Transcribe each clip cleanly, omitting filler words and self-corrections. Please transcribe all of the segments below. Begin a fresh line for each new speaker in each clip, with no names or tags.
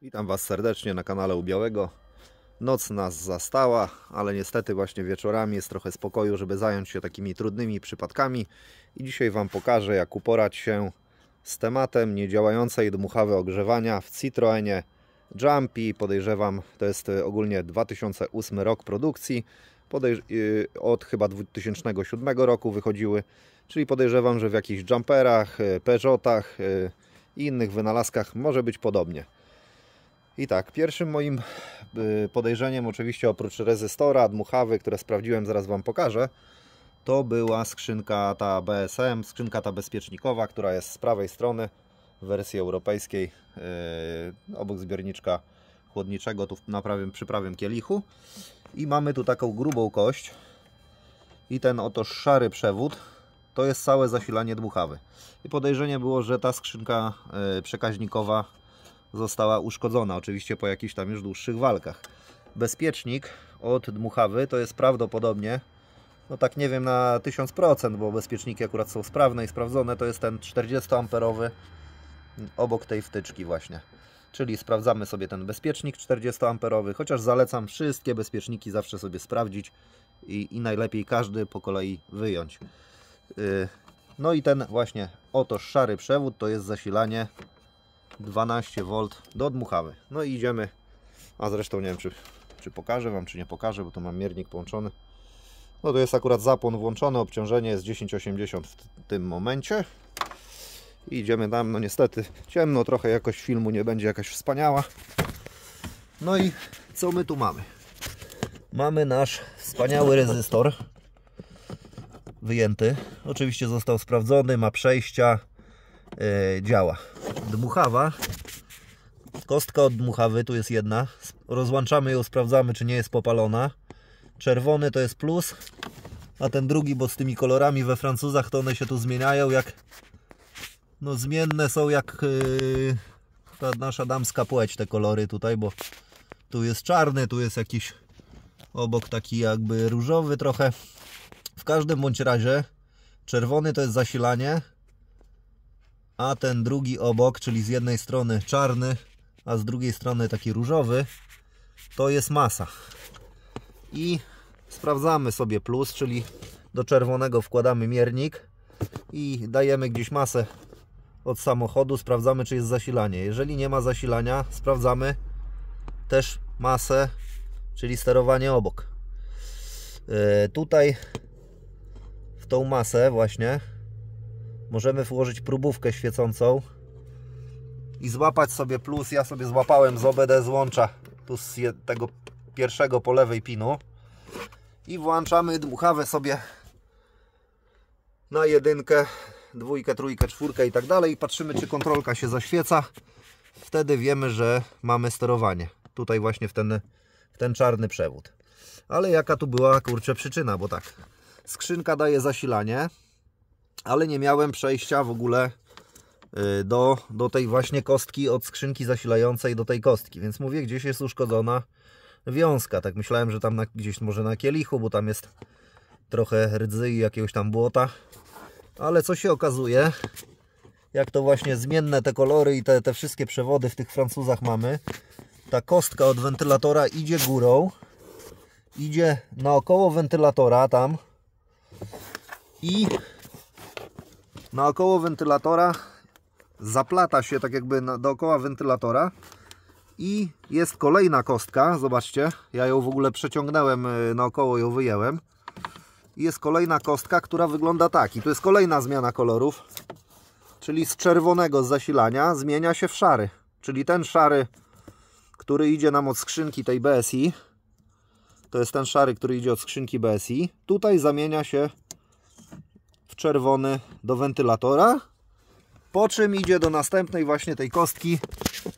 Witam Was serdecznie na kanale u Białego. Noc nas zastała, ale niestety właśnie wieczorami jest trochę spokoju, żeby zająć się takimi trudnymi przypadkami. I dzisiaj Wam pokażę, jak uporać się z tematem niedziałającej dmuchawy ogrzewania w Citroenie Jumpy. Podejrzewam, to jest ogólnie 2008 rok produkcji. Od chyba 2007 roku wychodziły. Czyli podejrzewam, że w jakichś jumperach, Peugeotach i innych wynalazkach może być podobnie. I tak, pierwszym moim podejrzeniem, oczywiście oprócz rezystora, dmuchawy, które sprawdziłem, zaraz Wam pokażę, to była skrzynka ta BSM, skrzynka ta bezpiecznikowa, która jest z prawej strony w wersji europejskiej, obok zbiorniczka chłodniczego, tu przy prawym kielichu. I mamy tu taką grubą kość i ten oto szary przewód to jest całe zasilanie dmuchawy. I podejrzenie było, że ta skrzynka przekaźnikowa została uszkodzona, oczywiście po jakichś tam już dłuższych walkach. Bezpiecznik od dmuchawy to jest prawdopodobnie, no tak nie wiem na 1000%, bo bezpieczniki akurat są sprawne i sprawdzone, to jest ten 40A obok tej wtyczki właśnie. Czyli sprawdzamy sobie ten bezpiecznik 40A, chociaż zalecam wszystkie bezpieczniki zawsze sobie sprawdzić i najlepiej każdy po kolei wyjąć. No i ten właśnie oto szary przewód to jest zasilanie 12V do dmuchawy. No i idziemy, a zresztą nie wiem czy pokażę Wam, czy nie pokażę, bo tu mam miernik połączony. No to jest akurat zapłon włączony, obciążenie jest 1080 w tym momencie. I idziemy tam, no niestety ciemno, trochę jakość filmu nie będzie jakaś wspaniała. No i co my tu mamy? Mamy nasz wspaniały rezystor wyjęty. Oczywiście został sprawdzony, ma przejścia, działa. Dmuchawa, kostka od dmuchawy, tu jest jedna. Rozłączamy ją, sprawdzamy, czy nie jest popalona. Czerwony to jest plus, a ten drugi, bo z tymi kolorami we Francuzach to one się tu zmieniają, jak no zmienne są jak ta nasza damska płeć, te kolory tutaj, bo tu jest czarny, tu jest jakiś obok taki jakby różowy trochę. W każdym bądź razie czerwony to jest zasilanie, a ten drugi obok, czyli z jednej strony czarny, a z drugiej strony taki różowy, to jest masa. I sprawdzamy sobie plus, czyli do czerwonego wkładamy miernik i dajemy gdzieś masę od samochodu, sprawdzamy, czy jest zasilanie. Jeżeli nie ma zasilania, sprawdzamy też masę, czyli sterowanie obok. Tutaj w tą masę właśnie możemy włożyć próbówkę świecącą i złapać sobie plus. Ja sobie złapałem z OBD złącza, tu z tego pierwszego po lewej pinu, i włączamy dmuchawę sobie na jedynkę, dwójkę, trójkę, czwórkę i tak dalej. I patrzymy, czy kontrolka się zaświeca. Wtedy wiemy, że mamy sterowanie. Tutaj właśnie w ten czarny przewód. Ale jaka tu była, kurczę, przyczyna? Bo tak, skrzynka daje zasilanie, ale nie miałem przejścia w ogóle do tej właśnie kostki, od skrzynki zasilającej do tej kostki. Więc mówię, gdzieś jest uszkodzona wiązka. Tak myślałem, że tam gdzieś może na kielichu, bo tam jest trochę rdzy i jakiegoś tam błota. Ale co się okazuje, jak to właśnie zmienne te kolory i te wszystkie przewody w tych Francuzach mamy, ta kostka od wentylatora idzie górą, idzie naokoło wentylatora tam i naokoło wentylatora zaplata się tak jakby dookoła wentylatora i jest kolejna kostka, zobaczcie, ja ją w ogóle przeciągnąłem naokoło, ją wyjęłem. I jest kolejna kostka, która wygląda tak. I tu jest kolejna zmiana kolorów, czyli z czerwonego z zasilania zmienia się w szary. Czyli ten szary, który idzie nam od skrzynki tej BSI, to jest ten szary, który idzie od skrzynki BSI, tutaj zamienia się w czerwony do wentylatora, po czym idzie do następnej właśnie tej kostki,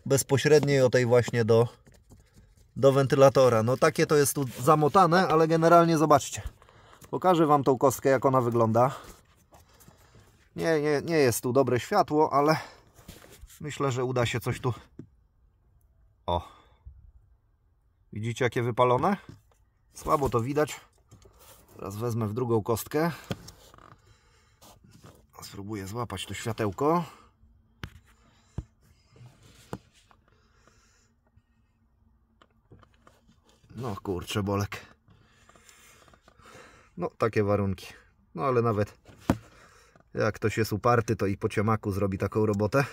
bezpośredniej o tej właśnie do wentylatora. No takie to jest tu zamotane, ale generalnie zobaczcie. Pokażę Wam tą kostkę, jak ona wygląda. Nie jest tu dobre światło, ale myślę, że uda się coś tu. O! Widzicie, jakie wypalone? Słabo to widać. Teraz wezmę w drugą kostkę. Spróbuję złapać to światełko. No kurczę, bolek. No takie warunki. No ale nawet jak ktoś jest uparty, to i po ciemaku zrobi taką robotę.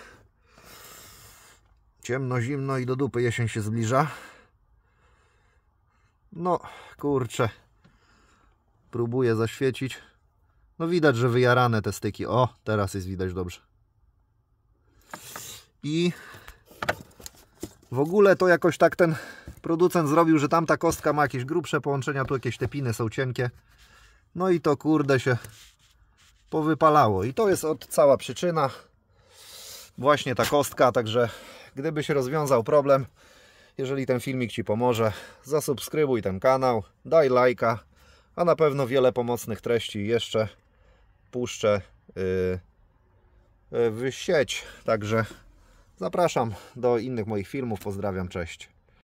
Ciemno, zimno i do dupy jesień się zbliża. No kurczę. Próbuję zaświecić. No widać, że wyjarane te styki. O, teraz jest widać dobrze. I w ogóle to jakoś tak ten producent zrobił, że tamta kostka ma jakieś grubsze połączenia, tu jakieś te piny są cienkie. No i to kurde się powypalało. I to jest cała przyczyna. Właśnie ta kostka, także gdyby się rozwiązał problem, jeżeli ten filmik Ci pomoże, zasubskrybuj ten kanał, daj lajka, a na pewno wiele pomocnych treści jeszcze puszczę w sieć. Także zapraszam do innych moich filmów. Pozdrawiam, cześć.